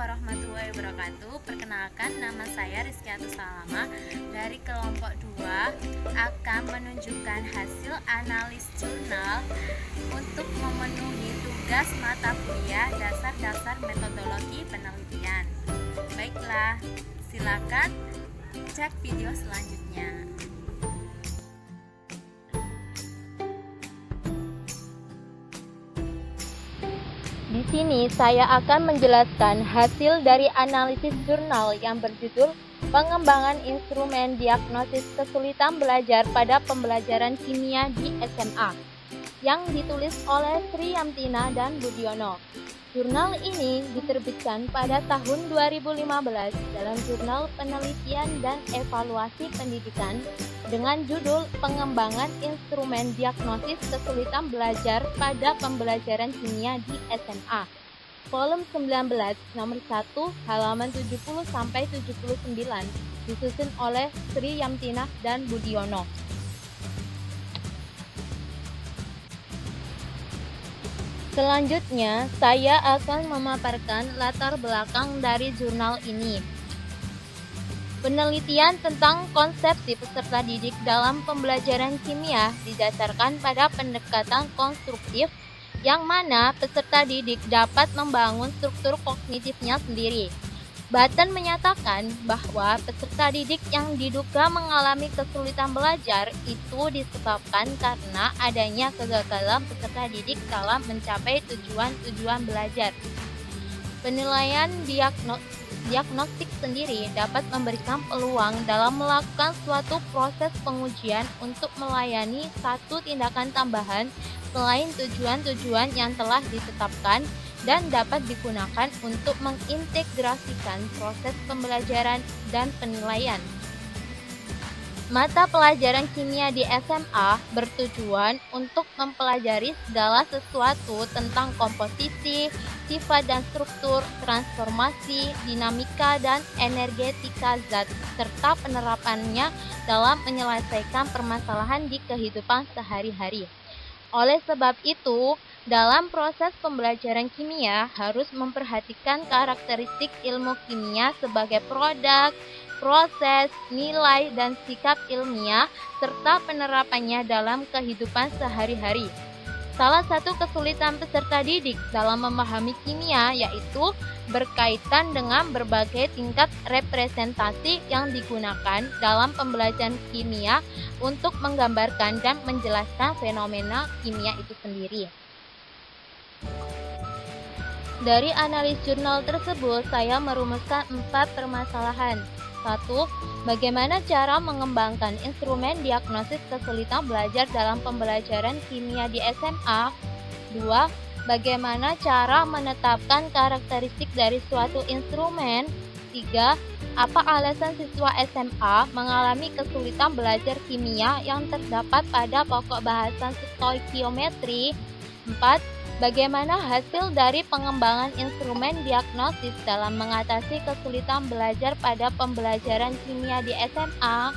warahmatullahi wabarakatuh. Perkenalkan, nama saya Rizkyatu Salama dari kelompok 2 akan menunjukkan hasil analis jurnal untuk memenuhi tugas mata kuliah dasar-dasar metodologi penelitian. Baiklah, silakan cek video selanjutnya. Di sini saya akan menjelaskan hasil dari analisis jurnal yang berjudul Pengembangan Instrumen Diagnosis Kesulitan Belajar pada Pembelajaran Kimia di SMA yang ditulis oleh Sri Yamtina dan Budiono. Jurnal ini diterbitkan pada tahun 2015 dalam Jurnal Penelitian dan Evaluasi Pendidikan dengan judul Pengembangan Instrumen Diagnosis Kesulitan Belajar pada Pembelajaran Kimia di SMA. Volume 19 nomor 1 halaman 70-79 disusun oleh Sri Yamtina dan Budiono. Selanjutnya, saya akan memaparkan latar belakang dari jurnal ini. Penelitian tentang konsepsi peserta didik dalam pembelajaran kimia didasarkan pada pendekatan konstruktif yang mana peserta didik dapat membangun struktur kognitifnya sendiri. Button menyatakan bahwa peserta didik yang diduga mengalami kesulitan belajar itu disebabkan karena adanya kegagalan peserta didik dalam mencapai tujuan-tujuan belajar. Penilaian diagnostik sendiri dapat memberikan peluang dalam melakukan suatu proses pengujian untuk melayani satu tindakan tambahan selain tujuan-tujuan yang telah ditetapkan dan dapat digunakan untuk mengintegrasikan proses pembelajaran dan penilaian. Mata pelajaran kimia di SMA bertujuan untuk mempelajari segala sesuatu tentang komposisi, sifat dan struktur, transformasi, dinamika dan energetika zat, serta penerapannya dalam menyelesaikan permasalahan di kehidupan sehari-hari. Oleh sebab itu, dalam proses pembelajaran kimia harus memperhatikan karakteristik ilmu kimia sebagai produk, proses, nilai, dan sikap ilmiah, serta penerapannya dalam kehidupan sehari-hari. Salah satu kesulitan peserta didik dalam memahami kimia yaitu berkaitan dengan berbagai tingkat representasi yang digunakan dalam pembelajaran kimia untuk menggambarkan dan menjelaskan fenomena kimia itu sendiri. Dari analis jurnal tersebut, saya merumuskan 4 permasalahan. 1. Bagaimana cara mengembangkan instrumen diagnosis kesulitan belajar dalam pembelajaran kimia di SMA? 2. Bagaimana cara menetapkan karakteristik dari suatu instrumen? 3. Apa alasan siswa SMA mengalami kesulitan belajar kimia yang terdapat pada pokok bahasan stoikiometri? 4. Bagaimana hasil dari pengembangan instrumen diagnosis dalam mengatasi kesulitan belajar pada pembelajaran kimia di SMA?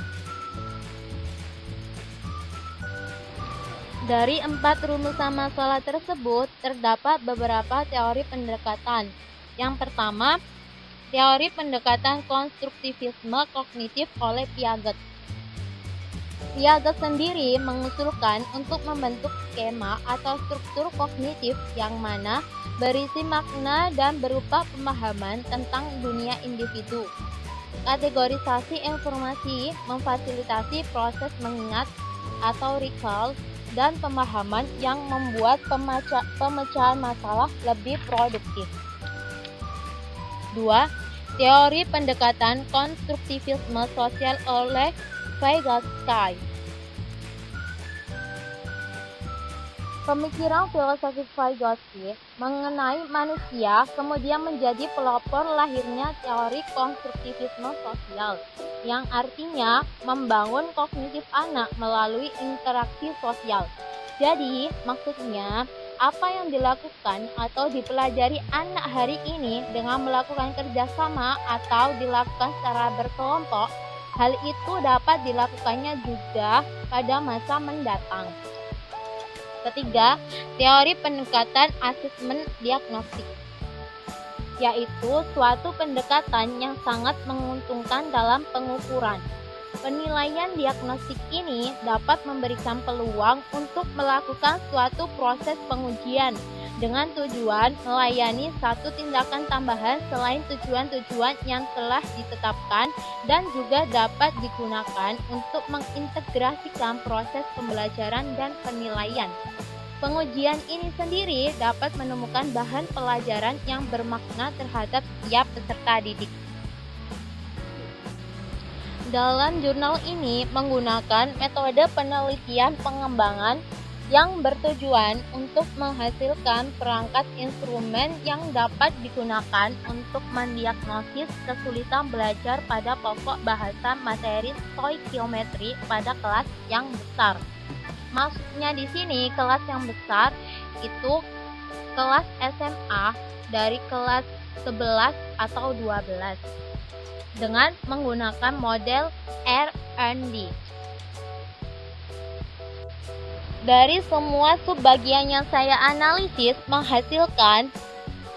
Dari 4 rumusan masalah tersebut, terdapat beberapa teori pendekatan. Yang pertama, teori pendekatan konstruktivisme kognitif oleh Piaget. Piaget sendiri mengusulkan untuk membentuk skema atau struktur kognitif yang mana berisi makna dan berupa pemahaman tentang dunia individu. Kategorisasi informasi memfasilitasi proses mengingat atau recall dan pemahaman yang membuat pemecahan masalah lebih produktif. 2. Teori pendekatan konstruktivisme sosial oleh Vygotsky. Pemikiran filosofis Vygotsky mengenai manusia kemudian menjadi pelopor lahirnya teori konstruktivisme sosial, yang artinya membangun kognitif anak melalui interaksi sosial. Jadi, maksudnya, apa yang dilakukan atau dipelajari anak hari ini dengan melakukan kerjasama atau dilakukan secara berkelompok, hal itu dapat dilakukannya juga pada masa mendatang. Ketiga, teori pendekatan asesmen diagnostik. yaitu suatu pendekatan yang sangat menguntungkan dalam pengukuran. Penilaian diagnostik ini dapat memberikan peluang untuk melakukan suatu proses pengujian dengan tujuan melayani satu tindakan tambahan selain tujuan-tujuan yang telah ditetapkan dan juga dapat digunakan untuk mengintegrasikan proses pembelajaran dan penilaian. Pengujian ini sendiri dapat menemukan bahan pelajaran yang bermakna terhadap setiap peserta didik. Dalam jurnal ini menggunakan metode penelitian pengembangan yang bertujuan untuk menghasilkan perangkat instrumen yang dapat digunakan untuk mendiagnosis kesulitan belajar pada pokok bahasa materi stoikiometri pada kelas yang besar. Maksudnya di sini kelas yang besar itu kelas SMA dari kelas 11 atau 12 dengan menggunakan model R&D. Dari semua subbagian yang saya analisis menghasilkan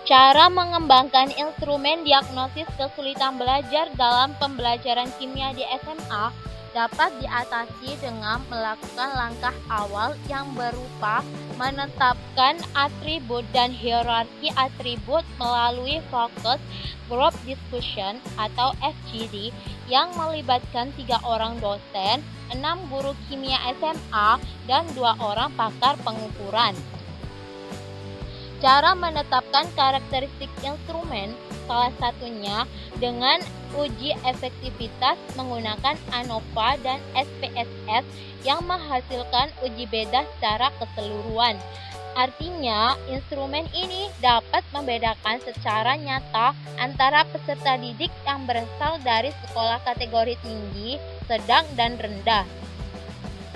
cara mengembangkan instrumen diagnosis kesulitan belajar dalam pembelajaran kimia di SMA dapat diatasi dengan melakukan langkah awal yang berupa menetapkan atribut dan hierarki atribut melalui Focus Group Discussion atau FGD yang melibatkan 3 orang dosen, 6 guru kimia SMA, dan 2 orang pakar pengukuran. Cara menetapkan karakteristik instrumen salah satunya dengan uji efektivitas menggunakan ANOVA dan SPSS yang menghasilkan uji beda secara keseluruhan. Artinya, instrumen ini dapat membedakan secara nyata antara peserta didik yang berasal dari sekolah kategori tinggi, sedang, dan rendah.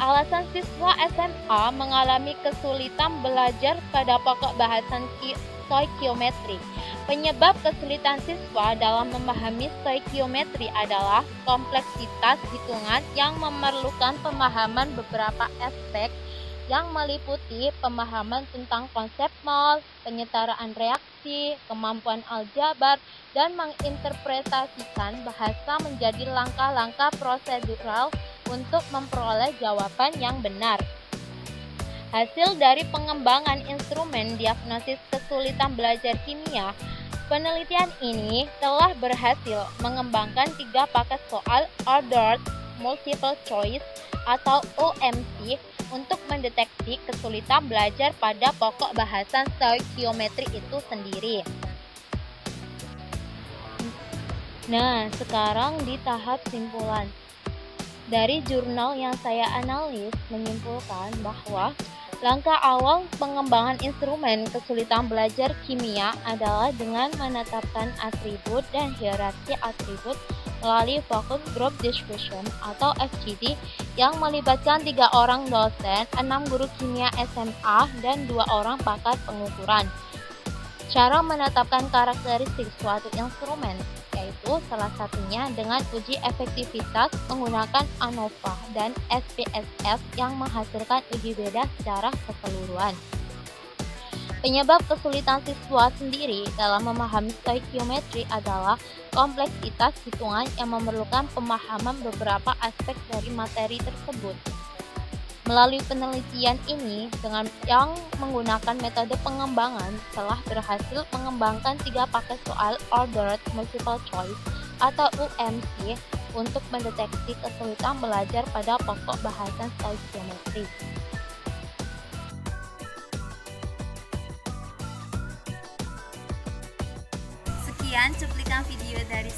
Alasan siswa SMA mengalami kesulitan belajar pada pokok bahasan stoikiometri. Penyebab kesulitan siswa dalam memahami stoikiometri adalah kompleksitas hitungan yang memerlukan pemahaman beberapa aspek yang meliputi pemahaman tentang konsep mol, penyetaraan reaksi, kemampuan aljabar, dan menginterpretasikan bahasa menjadi langkah-langkah prosedural untuk memperoleh jawaban yang benar. Hasil dari pengembangan instrumen diagnosis kesulitan belajar kimia, penelitian ini telah berhasil mengembangkan 3 paket soal Ordered Multiple Choice atau OMC untuk mendeteksi kesulitan belajar pada pokok bahasan stoikiometri itu sendiri. Nah, sekarang di tahap simpulan. Dari jurnal yang saya analis menyimpulkan bahwa langkah awal pengembangan instrumen kesulitan belajar kimia adalah dengan menetapkan atribut dan hierarki atribut melalui Focus Group Discussion atau FGD yang melibatkan 3 orang dosen, 6 guru kimia SMA, dan 2 orang pakar pengukuran. Cara menetapkan karakteristik suatu instrumen yaitu salah satunya dengan uji efektivitas menggunakan ANOVA dan SPSS yang menghasilkan uji beda secara keseluruhan. Penyebab kesulitan siswa sendiri dalam memahami stoikiometri adalah kompleksitas hitungan yang memerlukan pemahaman beberapa aspek dari materi tersebut. Melalui penelitian ini dengan yang menggunakan metode pengembangan telah berhasil mengembangkan 3 paket soal Ordered Multiple Choice atau UMC untuk mendeteksi kesulitan belajar pada pokok bahasan stoikiometri. Sekian cuplikan video dari